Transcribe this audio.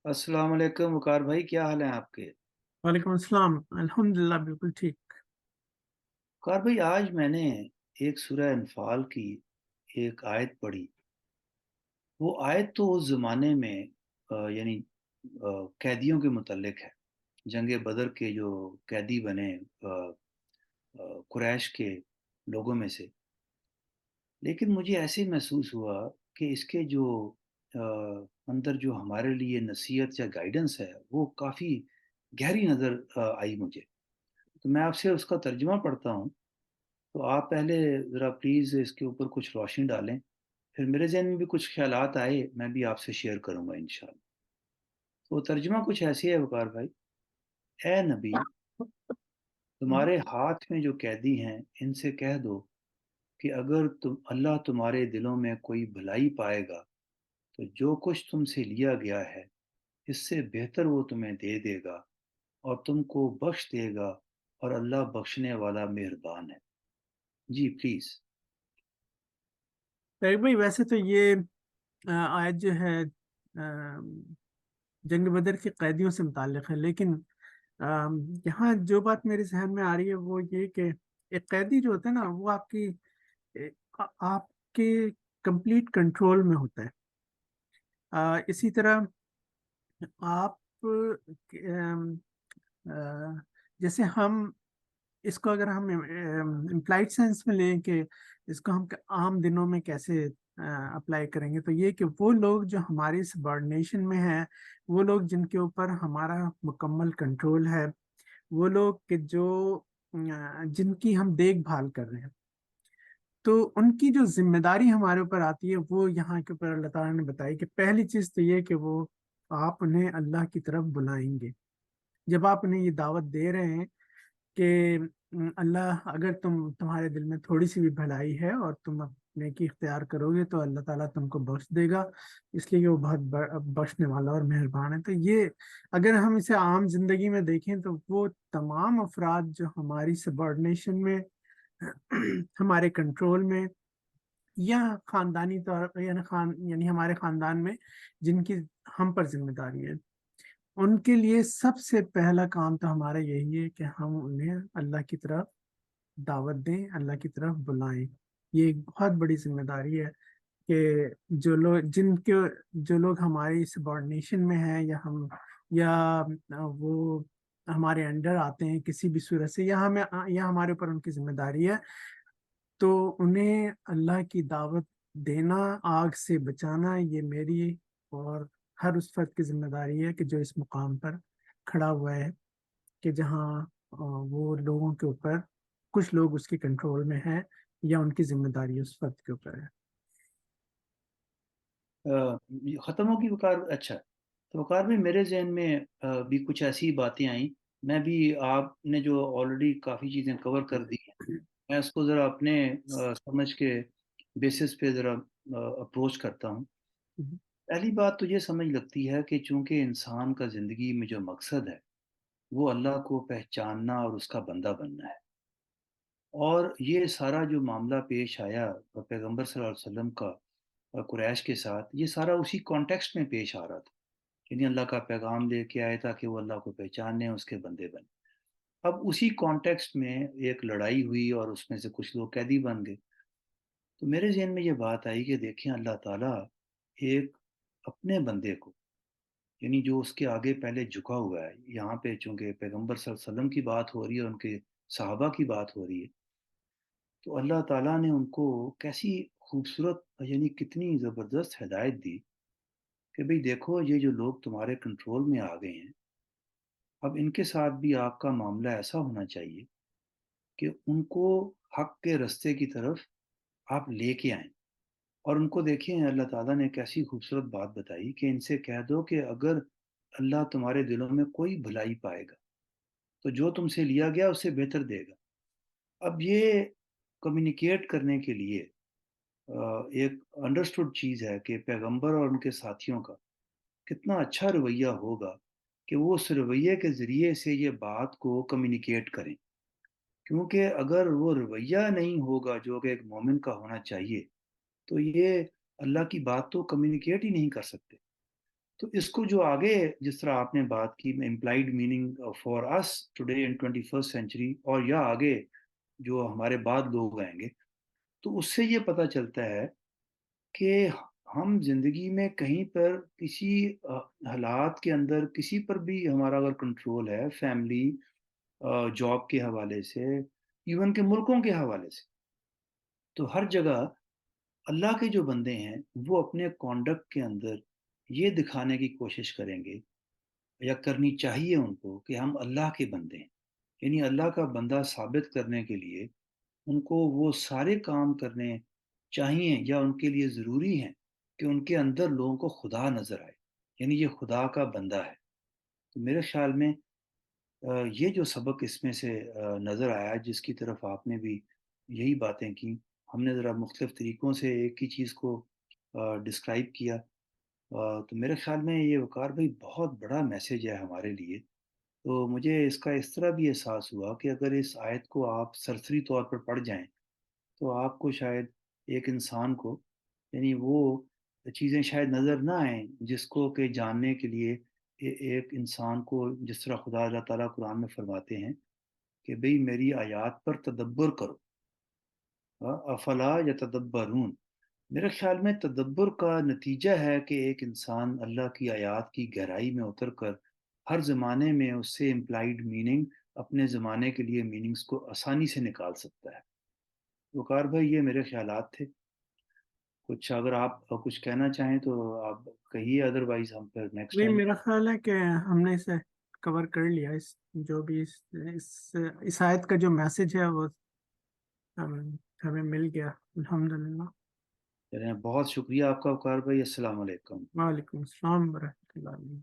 अस्सलाम वालेकुम वकार भाई, क्या हाल है आपके? वालेकुम अस्सलाम। अल्हम्दुलिल्लाह बिल्कुल ठीक। वकार भाई, आज मैंने एक सूरह अनफाल की एक आयत पढ़ी। वो आयत तो उस ज़माने में यानी कैदियों के मुतल्लिक है। जंग बदर के जो कैदी बने कुरैश के लोगों में से। लेकिन मुझे ऐसे महसूस हुआ कि इसके जो अ, अंदर जो हमारे लिए नसीहत या गाइडेंस है वो काफ़ी गहरी नज़र आई मुझे। तो मैं आपसे उसका तर्जुमा पढ़ता हूँ। तो आप पहले ज़रा प्लीज़ इसके ऊपर कुछ रोशनी डालें। फिर मेरे ज़हन में भी कुछ ख़्यालात आए, मैं भी आपसे शेयर करूँगा इंशाअल्लाह। तो तर्जुमा कुछ ऐसे है वक़ार भाई। ए नबी, तुम्हारे हाथ में जो कैदी हैं, इनसे कह दो कि अगर अल्लाह तुम्हारे दिलों में कोई भलाई पाएगा, तो जो कुछ तुमसे लिया गया है, इससे बेहतर वो तुम्हें दे देगा और तुमको बख्श देगा, और अल्लाह बख्शने वाला मेहरबान है। जी प्लीज़। तैयब भाई, वैसे तो ये आयत जो है जंग बदर के कैदियों से मुताल्लिक है, लेकिन यहाँ जो बात मेरे जहन में आ रही है वो ये कि एक कैदी जो होता है ना, वो आपके कंप्लीट कंट्रोल में होता है। इसी तरह आप अ, जैसे हम इसको अगर हम इम्प्लाइड सेंस में लें कि इसको हम आम दिनों में कैसे अप्लाई करेंगे, तो ये कि वो लोग जो हमारी सबॉर्डिनेशन में हैं, वो लोग जिनके ऊपर हमारा मुकम्मल कंट्रोल है, वो लोग कि जो जिनकी हम देखभाल कर रहे हैं, तो उनकी जो जिम्मेदारी हमारे ऊपर आती है वो यहाँ के ऊपर अल्लाह ताला ने बताई कि पहली चीज़ तो ये कि वो आप उन्हें अल्लाह की तरफ बुलाएंगे। जब आप उन्हें ये दावत दे रहे हैं कि अल्लाह, अगर तुम्हारे दिल में थोड़ी सी भी भलाई है और तुम नेकी इख्तियार करोगे तो अल्लाह ताला तुमको बख्श देगा, इसलिए कि वो बहुत बख्शने वाला और मेहरबान है। तो ये अगर हम इसे आम जिंदगी में देखें तो वो तमाम अफराद जो हमारी सबॉर्डिनेशन में हमारे कंट्रोल में या खानदानी तौर पर यानी हमारे खानदान में जिनकी हम पर जिम्मेदारी है, उनके लिए सबसे पहला काम तो हमारा यही है कि हम उन्हें अल्लाह की तरफ दावत दें, अल्लाह की तरफ बुलाएं। ये एक बहुत बड़ी जिम्मेदारी है कि जो लोग हमारी सबॉर्डिनेशन में हैं, या वो हमारे अंडर आते हैं किसी भी सूरत से, या हमारे ऊपर उनकी जिम्मेदारी है, तो उन्हें अल्लाह की दावत देना, आग से बचाना, ये मेरी और हर उस फर्द की जिम्मेदारी है कि जो इस मुकाम पर खड़ा हुआ है, कि जहाँ वो लोगों के ऊपर कुछ लोग उसके कंट्रोल में हैं या उनकी जिम्मेदारी उस फर्द के ऊपर है। ख़त्म होगी वकार? अच्छा। तो वकार भी मेरे जहन में भी कुछ ऐसी बातें आई। मैं भी आपने जो ऑलरेडी काफ़ी चीज़ें कवर कर दी हैं, मैं इसको ज़रा अपने समझ के बेसिस पे ज़रा अप्रोच करता हूँ। पहली बात तो ये समझ लगती है कि चूंकि इंसान का ज़िंदगी में जो मकसद है वो अल्लाह को पहचानना और उसका बंदा बनना है। और ये सारा जो मामला पेश आया पैगंबर सल्लल्लाहु अलैहि वसल्लम का कुरैश के साथ, ये सारा उसी कॉन्टेक्स्ट में पेश आ रहा था। यानी अल्लाह का पैगाम लेके आए ताकि वो अल्लाह को पहचाने, उसके बंदे बने। अब उसी कॉन्टेक्स्ट में एक लड़ाई हुई और उसमें से कुछ लोग कैदी बन गए। तो मेरे जहन में ये बात आई कि देखें, अल्लाह ताला एक अपने बंदे को, यानी जो उसके आगे पहले झुका हुआ है, यहाँ पे चूंकि पैगंबर सल्लल्लाहु अलैहि वसल्लम की बात हो रही है, उनके सहाबा की बात हो रही है, तो अल्लाह ताला ने उनको कैसी खूबसूरत, यानी कितनी ज़बरदस्त हिदायत दी कि भाई देखो, ये जो लोग तुम्हारे कंट्रोल में आ गए हैं, अब इनके साथ भी आपका मामला ऐसा होना चाहिए कि उनको हक के रास्ते की तरफ आप लेके आएं। और उनको देखें, अल्लाह ताला ने कैसी खूबसूरत बात बताई कि इनसे कह दो कि अगर अल्लाह तुम्हारे दिलों में कोई भलाई पाएगा, तो जो तुमसे लिया गया उससे बेहतर देगा। अब ये कम्युनिकेट करने के लिए एक अंडरस्टूड चीज़ है कि पैगंबर और उनके साथियों का कितना अच्छा रवैया होगा कि वो उस रवैये के ज़रिए से ये बात को कम्युनिकेट करें। क्योंकि अगर वो रवैया नहीं होगा जो कि एक मोमिन का होना चाहिए, तो ये अल्लाह की बात तो कम्युनिकेट ही नहीं कर सकते। تو اس کو جو آگے جس طرح آپ نے بات کی implied meaning for us today in 21st century اور یا آگے جو ہمارے بعد لوگ آئیں گے، تو اس سے یہ پتہ چلتا ہے کہ ہم زندگی میں کہیں پر کسی حالات کے اندر کسی پر بھی ہمارا اگر کنٹرول ہے، فیملی، جاب کے حوالے سے، ایون کہ ملکوں کے حوالے سے، تو ہر جگہ اللہ کے جو بندے ہیں وہ اپنے کانڈکٹ کے اندر یہ دکھانے کی کوشش کریں گے یا کرنی چاہیے ان کو کہ ہم اللہ کے بندے ہیں، یعنی اللہ کا بندہ ثابت کرنے کے لیے ان کو وہ سارے کام کرنے چاہیے یا ان کے لیے ضروری ہیں کہ ان کے اندر لوگوں کو خدا نظر آئے، یعنی یہ خدا کا بندہ ہے۔ تو میرے خیال میں یہ جو سبق اس میں سے نظر آیا جس کی طرف آپ نے بھی یہی باتیں کی، ہم نے ذرا مختلف طریقوں سے ایک ہی چیز کو ڈسکرائب کیا، تو میرے خیال میں یہ وقار بھائی بہت بڑا میسیج ہے ہمارے لیے۔ تو مجھے اس کا اس طرح بھی احساس ہوا کہ اگر اس آیت کو آپ سرسری طور پر پڑھ جائیں تو آپ کو شاید ایک انسان کو، یعنی وہ چیزیں شاید نظر نہ آئیں جس کو کہ جاننے کے لیے ایک انسان کو جس طرح خدا اللہ تعالیٰ قرآن میں فرماتے ہیں کہ بھئی میری آیات پر تدبر کرو، افلا یتدبرون۔ میرے خیال میں تدبر کا نتیجہ ہے کہ ایک انسان اللہ کی آیات کی گہرائی میں اتر کر ہر زمانے میں اس سے امپلائڈ میننگ اپنے زمانے کے لیے میننگز کو آسانی سے نکال سکتا ہے۔ وقار بھائی یہ میرے خیالات تھے، کچھ اگر آپ کچھ کہنا چاہیں تو آپ کہیے، ادروائز ہم پھر نیکسٹ بھی ٹائم۔ میرا خیال ہے کہ ہم نے اسے کور کر لیا، جو بھی اس آیت کا جو میسج ہے وہ ہمیں مل گیا الحمدللہ۔ چلیں بہت شکریہ آپ کا وقار بھائی، السلام علیکم۔ وعلیکم السلام ورحمۃ اللہ۔